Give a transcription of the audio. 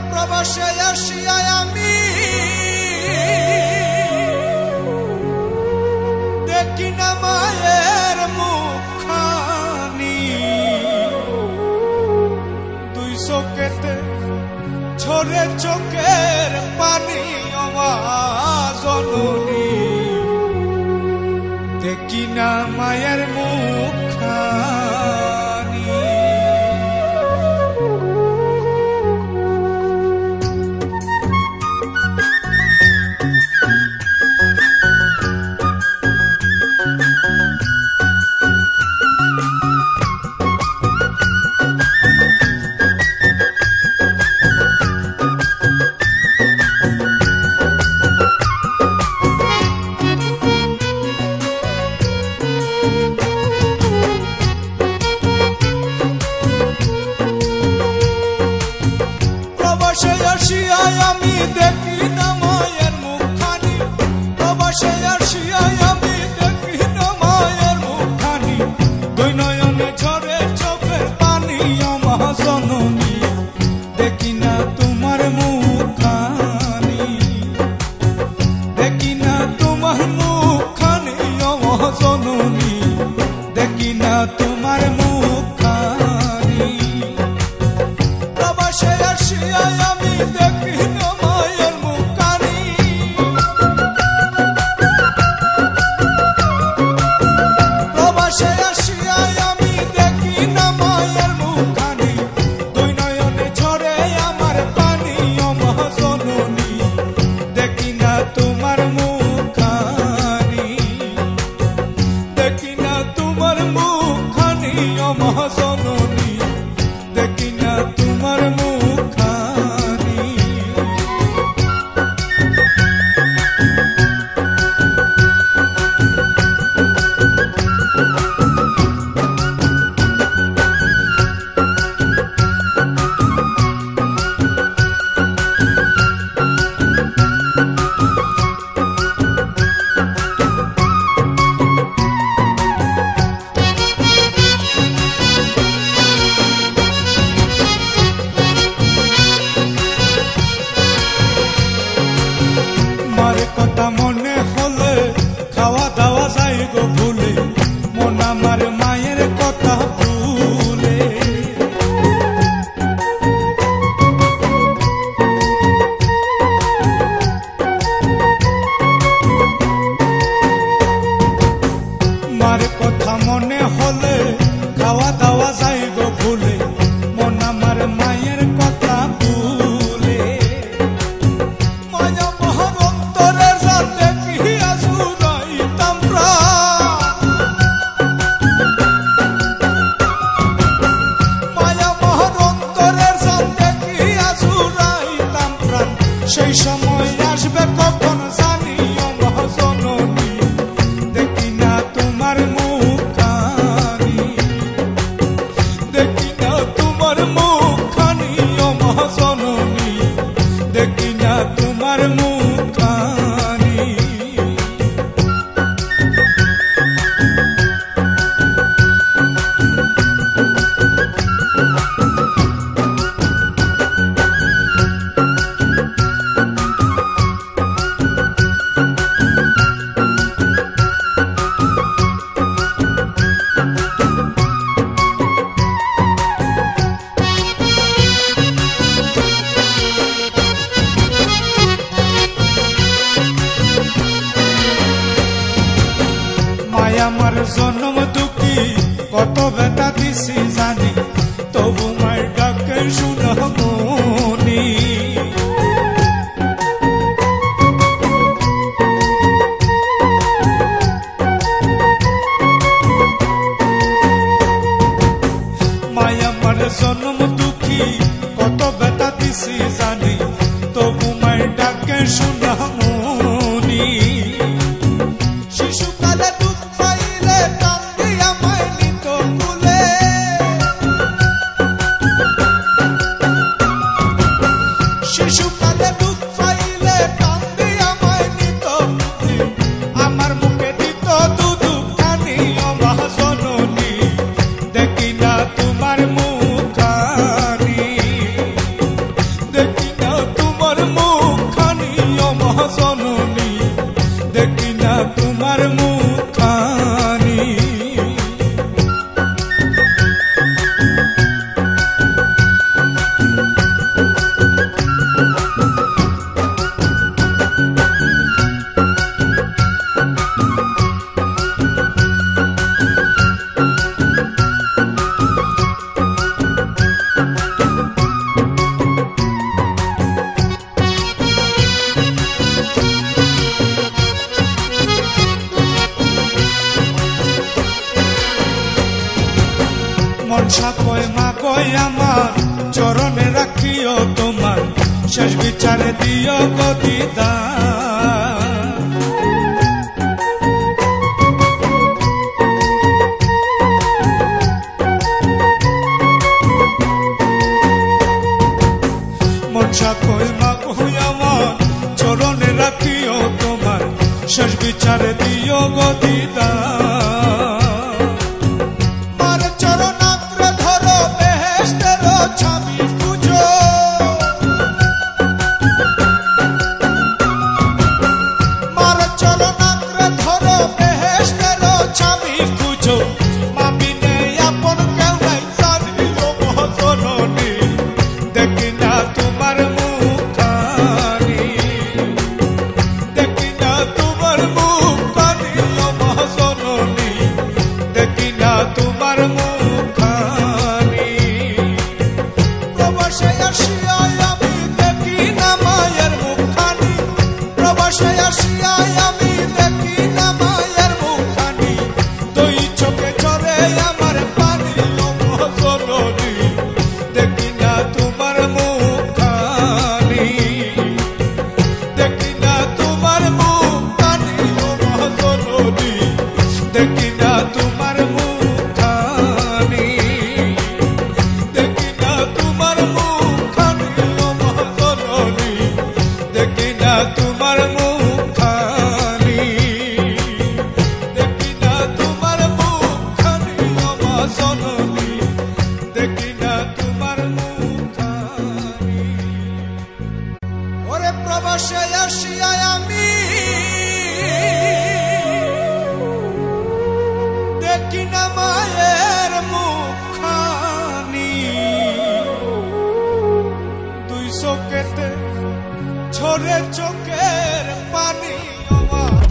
প্রবাসে আসিয়া আমি দেখি না মায়ের মুখখানি, দুই চোখেতে ঝরে চোখের পানি আমার জননী, দেখি না মায়ের মুখখানি। আমি দেখি না মায়ের মুখখানি, প্রবাসে আসিয়া আমি দেখি না মায়ের মুখখানি, দুই নয়নে ঝরে চোখের পানি আমার জননী, দেখি না তোমার মুখখানি, দেখি না তোমার মুখখানি আমার জননী, দেখি না তোমার মুখখানি। প্রবাসে আসিয়া আমি দেখি না মায়ের মুখখানি, প্রবাসে আসিয়া আমি দেখি না মায়ের মুখখানি, দুই নয়নে ঝরে আমার পানি আমার জননী, দেখি না তোমার মুখখানি, দেখি না তোমার মুখখানি আমার জননী, দেখি না তোমার মুখখানি। মার কথা মনে হলে খাওয়া দাওয়া যাই গো ভুলে, মন আমার মায়ের কথা ভুলে। মার কথা মনে হলে খাওয়া দাওয়া যাই গো ভুলে, মন আমার মায়ের কথা ভুলে। মায়া মহার অন্তরে যাতে কি আসুরাইতাম প্রাণ, মায়া মহার অন্তরে যাতে কি আসুরাইতাম প্রাণ, সেই সময় আসবে কখন জানি আমার জননী, দেখি না তোমার মুখখানি, দেখি না তোমার মুখখানি আমার জননী, দেখি না তোমার মুখখানি। আমার জন্ম দুঃখী কত ব্যথা দিছি জানি, তবু মায়ের ডাকে শুনো মনি। মায়া আমার জন্ম দুঃখী কত ব্যথা দিছি জানি, তবু মায়ের ডাকে শুনো মনি। শিশুকালে দুঃখ পাইলে কান্দি আমায় নিত কুলে, শিশুকালে দুঃখ পাইলে কান্দি আমায় নিত কুলে, আমার মুখে দিত দুধখানি আমার জননী, দেখি না তোমার মুখখানি, দেখি হয় আমার চরণে রাখিও তোমার শেষ বিচারে দিও গো দিদার মনসা কই মাগো আমার চরণে রাখিও তোমার শেষ বিচারে দিও গো দিদার ঝরে চোখের পানি আমার